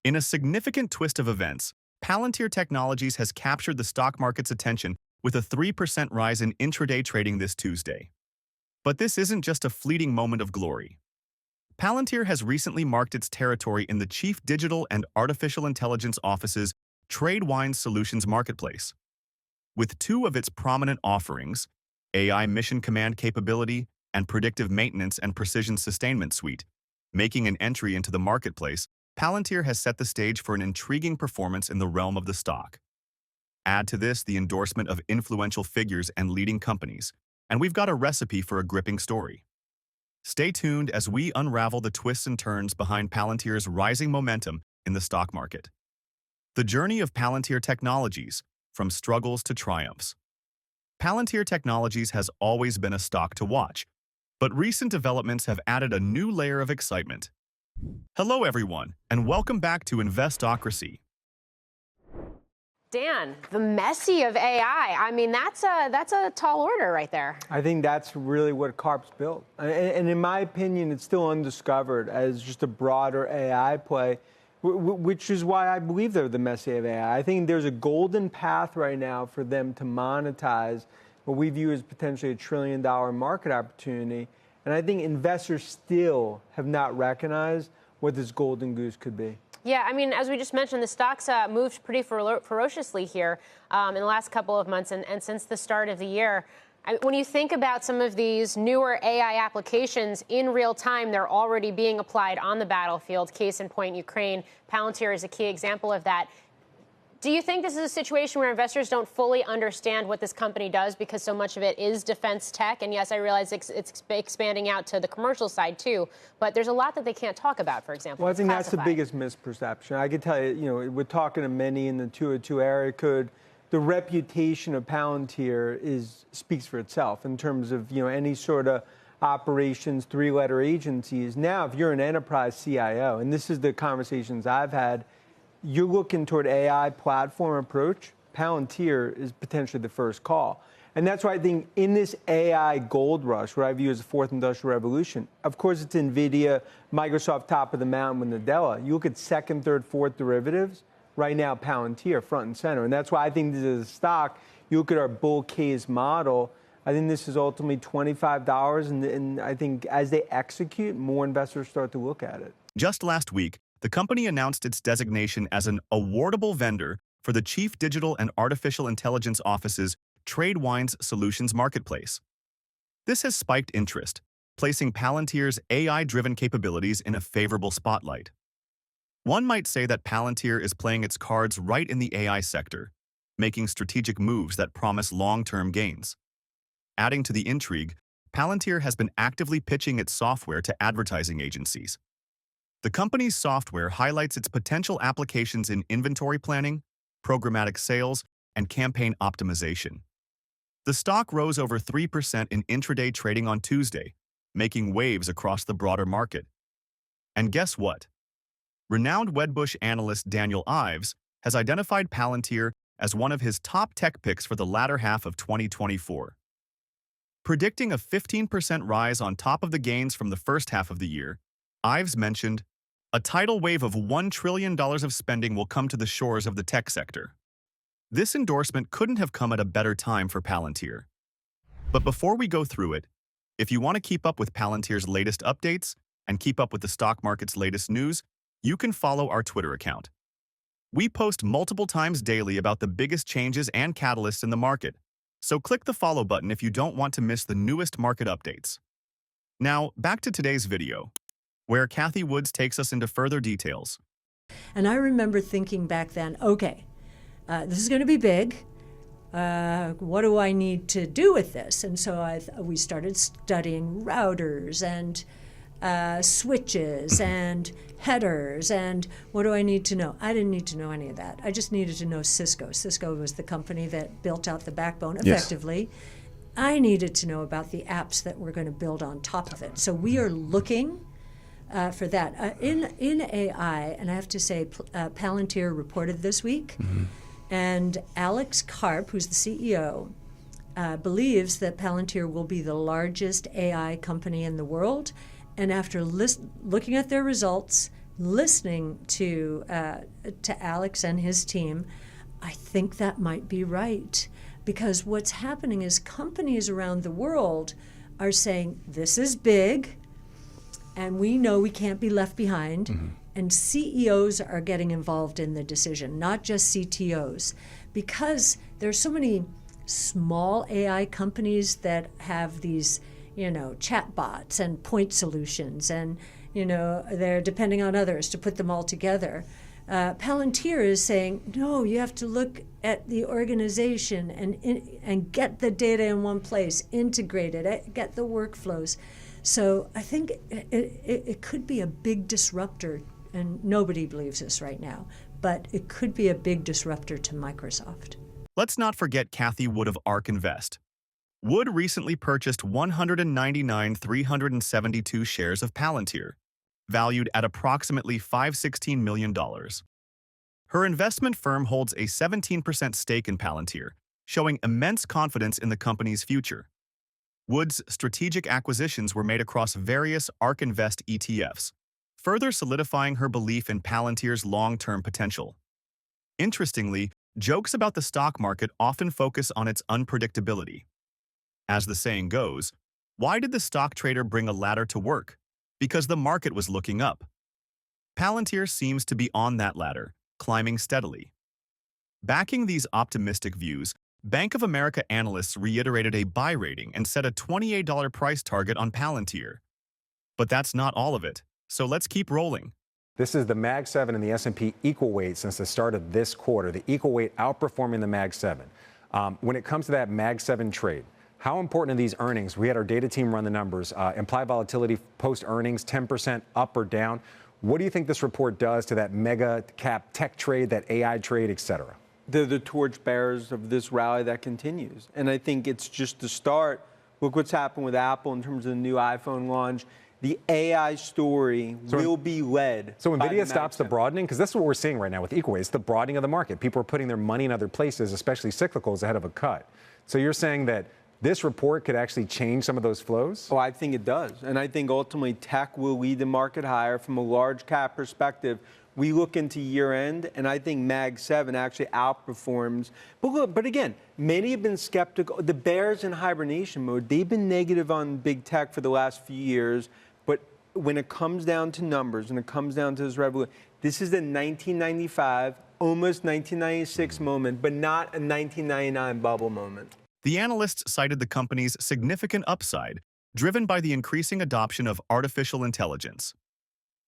In a significant twist of events, Palantir Technologies has captured the stock market's attention with a 3% rise in intraday trading this Tuesday. But this isn't just a fleeting moment of glory. Palantir has recently marked its territory in the Chief Digital and Artificial Intelligence Office's TradeWind Solutions marketplace. With two of its prominent offerings, AI Mission Command Capability and Predictive Maintenance and Precision Sustainment Suite, making an entry into the marketplace, Palantir has set the stage for an intriguing performance in the realm of the stock. Add to this the endorsement of influential figures and leading companies, and we've got a recipe for a gripping story. Stay tuned as we unravel the twists and turns behind Palantir's rising momentum in the stock market. The journey of Palantir Technologies, from struggles to triumphs. Palantir Technologies has always been a stock to watch, but recent developments have added a new layer of excitement. Hello everyone, and welcome back to Investocracy. Dan, the Messi of AI. I mean, that's a tall order right there. I think that's really what CARP's built. And in my opinion, it's still undiscovered as just a broader AI play, which is why I believe they're the Messi of AI. I think there's a golden path right now for them to monetize what we view as potentially $1 trillion market opportunity. And I think investors still have not recognized what this golden goose could be. Yeah, I mean, as we just mentioned, the stocks moved pretty ferociously here in the last couple of months and since the start of the year. When you think about some of these newer AI applications in real time, they're already being applied on the battlefield. Case in point, Ukraine. Palantir is a key example of that. Do you think this is a situation where investors don't fully understand what this company does because so much of it is defense tech? And yes, I realize it's expanding out to the commercial side too, but there's a lot that they can't talk about, for example. Well, I think that's the biggest misperception. I can tell you, we're talking to many in the 202 area code. The reputation of Palantir speaks for itself in terms of, any sort of operations, three-letter agencies. Now, if you're an enterprise CIO, and this is the conversations I've had, you're looking toward AI platform approach, Palantir is potentially the first call. And that's why I think in this AI gold rush, what I view as the fourth industrial revolution, of course it's Nvidia, Microsoft top of the mountain with Nadella. You look at second, third, fourth derivatives, right now Palantir front and center. And that's why I think this is a stock. You look at our bull case model, I think this is ultimately $25. And I think as they execute, more investors start to look at it. Just last week, the company announced its designation as an awardable vendor for the Chief Digital and Artificial Intelligence Office's TradeWind Solutions marketplace. This has spiked interest, placing Palantir's AI-driven capabilities in a favorable spotlight. One might say that Palantir is playing its cards right in the AI sector, making strategic moves that promise long-term gains. Adding to the intrigue, Palantir has been actively pitching its software to advertising agencies. The company's software highlights its potential applications in inventory planning, programmatic sales, and campaign optimization. The stock rose over 3% in intraday trading on Tuesday, making waves across the broader market. And guess what? Renowned Wedbush analyst Daniel Ives has identified Palantir as one of his top tech picks for the latter half of 2024. Predicting a 15% rise on top of the gains from the first half of the year, Ives mentioned, "A tidal wave of $1 trillion of spending will come to the shores of the tech sector." This endorsement couldn't have come at a better time for Palantir. But before we go through it, if you want to keep up with Palantir's latest updates and keep up with the stock market's latest news, you can follow our Twitter account. We post multiple times daily about the biggest changes and catalysts in the market, so click the follow button if you don't want to miss the newest market updates. Now, back to today's video, where Cathie Woods takes us into further details. And I remember thinking back then, okay, this is going to be big. What do I need to do with this? And so we started studying routers and switches and headers and what do I need to know? I didn't need to know any of that. I just needed to know Cisco. Cisco was the company that built out the backbone effectively. Yes. I needed to know about the apps that we're going to build on top of it. So we are looking for that. In AI, and I have to say, Palantir reported this week, and Alex Karp, who's the CEO, believes that Palantir will be the largest AI company in the world. And after looking at their results, listening to Alex and his team, I think that might be right. Because what's happening is companies around the world are saying, this is big, and we know we can't be left behind. Mm-hmm. And CEOs are getting involved in the decision, not just CTOs. Because there's so many small AI companies that have these, chatbots and point solutions, and, they're depending on others to put them all together. Palantir is saying, no, you have to look at the organization and get the data in one place, integrate it, get the workflows. So I think it could be a big disruptor, and nobody believes this right now, but it could be a big disruptor to Microsoft. Let's not forget Cathie Wood of ARK Invest. Wood recently purchased 199,372 shares of Palantir, valued at approximately $516 million. Her investment firm holds a 17% stake in Palantir, showing immense confidence in the company's future. Wood's strategic acquisitions were made across various ARK Invest ETFs, further solidifying her belief in Palantir's long-term potential. Interestingly, jokes about the stock market often focus on its unpredictability. As the saying goes, why did the stock trader bring a ladder to work? Because the market was looking up. Palantir seems to be on that ladder, climbing steadily. Backing these optimistic views, Bank of America analysts reiterated a buy rating and set a $28 price target on Palantir. But that's not all of it, so let's keep rolling. This is the Mag 7 and the S&P equal weight since the start of this quarter, the equal weight outperforming the Mag 7. When it comes to that Mag 7 trade, how important are these earnings? We had our data team run the numbers. Implied volatility post-earnings, 10% up or down. What do you think this report does to that mega cap tech trade, that AI trade, et cetera? They're the torchbearers of this rally that continues. And I think it's just the start. Look what's happened with Apple in terms of the new iPhone launch. The AI story will be led. So Nvidia stops the broadening? Because that's what we're seeing right now with equal weight. It's the broadening of the market. People are putting their money in other places, especially cyclicals, ahead of a cut. So you're saying that this report could actually change some of those flows? Oh, I think it does. And I think ultimately tech will lead the market higher from a large cap perspective. We look into year end, and I think Mag 7 actually outperforms. But look, but again, many have been skeptical. The bears in hibernation mode, they've been negative on big tech for the last few years. But when it comes down to numbers and it comes down to this revolution, this is the 1995, almost 1996 moment, but not a 1999 bubble moment. The analysts cited the company's significant upside, driven by the increasing adoption of artificial intelligence.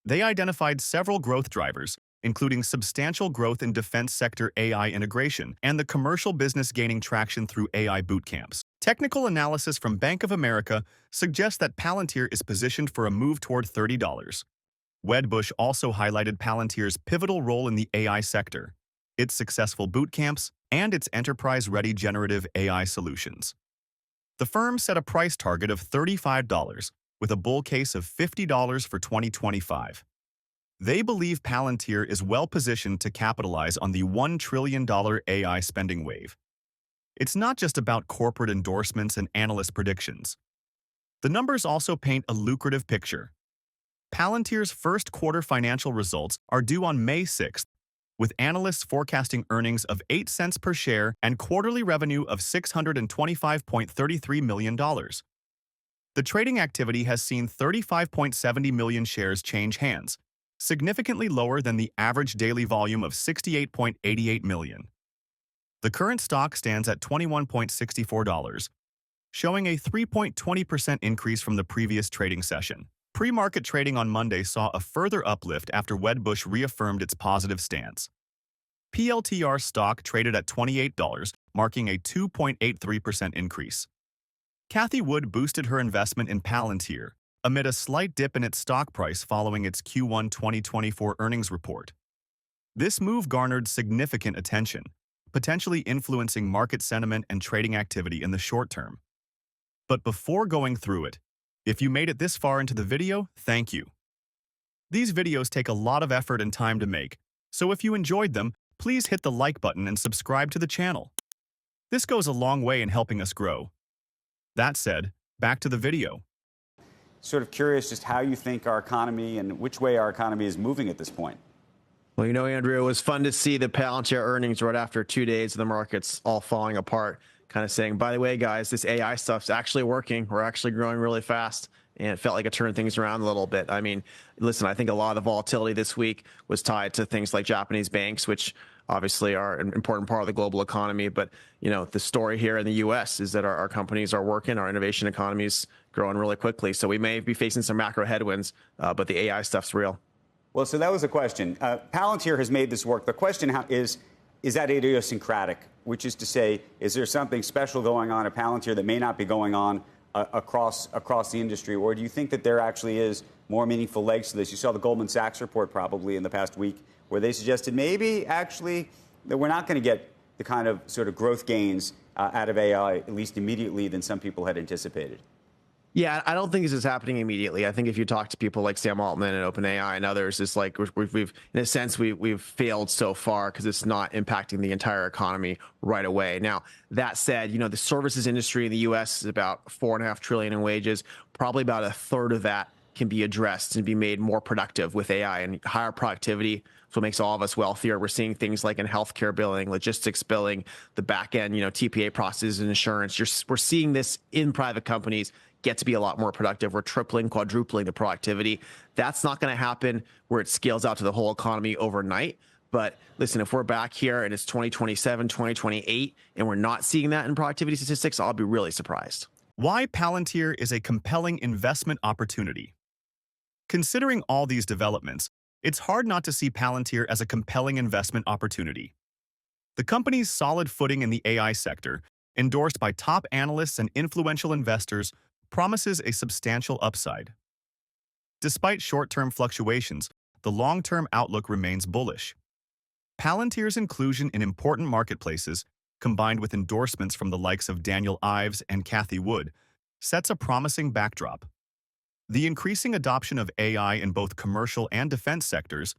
They identified several growth drivers, including substantial growth in defense sector AI integration and the commercial business gaining traction through AI bootcamps. Technical analysis from Bank of America suggests that Palantir is positioned for a move toward $30. Wedbush also highlighted Palantir's pivotal role in the AI sector, its successful bootcamps, and its enterprise-ready generative AI solutions. The firm set a price target of $35, with a bull case of $50 for 2025. They believe Palantir is well-positioned to capitalize on the $1 trillion AI spending wave. It's not just about corporate endorsements and analyst predictions. The numbers also paint a lucrative picture. Palantir's first quarter financial results are due on May 6th, with analysts forecasting earnings of 8 cents per share and quarterly revenue of $625.33 million. The trading activity has seen 35.70 million shares change hands, significantly lower than the average daily volume of 68.88 million. The current stock stands at $21.64, showing a 3.20% increase from the previous trading session. Pre-market trading on Monday saw a further uplift after Wedbush reaffirmed its positive stance. PLTR stock traded at $28, marking a 2.83% increase. Cathie Wood boosted her investment in Palantir amid a slight dip in its stock price following its Q1 2024 earnings report. This move garnered significant attention, potentially influencing market sentiment and trading activity in the short term. But before going through it, if you made it this far into the video, thank you. These videos take a lot of effort and time to make, so if you enjoyed them, please hit the like button and subscribe to the channel. This goes a long way in helping us grow. That said, back to the video. sort of curious just how you think our economy and which way our economy is moving at this point. Well, you know, Andrew, it was fun to see the Palantir earnings right after 2 days of the markets all falling apart, kind of saying, by the way, guys, this AI stuff's actually working. We're actually growing really fast. And it felt like it turned things around a little bit. I mean, listen, I think a lot of the volatility this week was tied to things like Japanese banks, which obviously are an important part of the global economy. But, you know, the story here in the U.S. is that our companies are working, our innovation economy is growing really quickly. So we may be facing some macro headwinds, but the AI stuff's real. Well, so that was the question. Palantir has made this work. The question is that idiosyncratic, which is to say, is there something special going on at Palantir that may not be going on across the industry? Or do you think that there actually is more meaningful legs to this? You saw the Goldman Sachs report probably in the past week where they suggested maybe actually that we're not going to get the kind of sort of growth gains out of AI, at least immediately, than some people had anticipated. Yeah, I don't think this is happening immediately. I think if you talk to people like Sam Altman and OpenAI and others, it's like we've in a sense, we've failed so far because it's not impacting the entire economy right away. Now, that said, you know, the services industry in the U.S. is about $4.5 trillion in wages. Probably about a third of that can be addressed and be made more productive with AI, and higher productivity. So it makes all of us wealthier. We're seeing things like in healthcare billing, logistics billing, the back end, you know, TPA processes and insurance. We're seeing this in private companies get to be a lot more productive. We're tripling, quadrupling the productivity. That's not going to happen where it scales out to the whole economy overnight. But listen, if we're back here and it's 2027, 2028, and we're not seeing that in productivity statistics, I'll be really surprised. Why Palantir is a compelling investment opportunity. Considering all these developments, it's hard not to see Palantir as a compelling investment opportunity. The company's solid footing in the AI sector, endorsed by top analysts and influential investors, promises a substantial upside. Despite short-term fluctuations, the long-term outlook remains bullish. Palantir's inclusion in important marketplaces, combined with endorsements from the likes of Daniel Ives and Cathie Wood, sets a promising backdrop. The increasing adoption of AI in both commercial and defense sectors,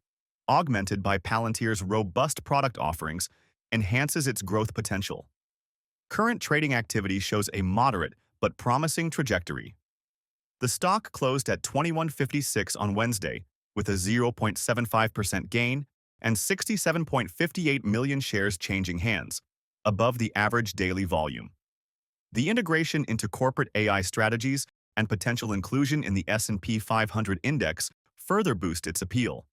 augmented by Palantir's robust product offerings, enhances its growth potential. Current trading activity shows a moderate but promising trajectory. The stock closed at $21.56 on Wednesday, with a 0.75% gain and 67.58 million shares changing hands, above the average daily volume. The integration into corporate AI strategies and potential inclusion in the S&P 500 index further boost its appeal.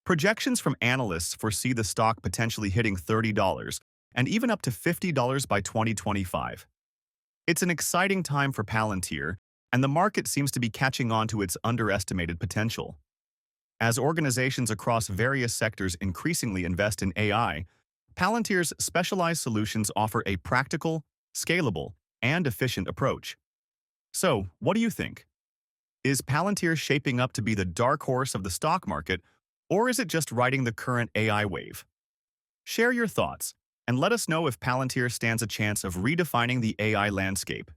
Projections from analysts foresee the stock potentially hitting $30 and even up to $50 by 2025. It's an exciting time for Palantir, and the market seems to be catching on to its underestimated potential. As organizations across various sectors increasingly invest in AI, Palantir's specialized solutions offer a practical, scalable, and efficient approach. So, what do you think? Is Palantir shaping up to be the dark horse of the stock market, or is it just riding the current AI wave? Share your thoughts, and let us know if Palantir stands a chance of redefining the AI landscape.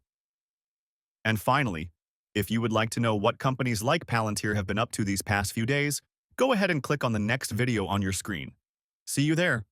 And finally, if you would like to know what companies like Palantir have been up to these past few days, go ahead and click on the next video on your screen. See you there.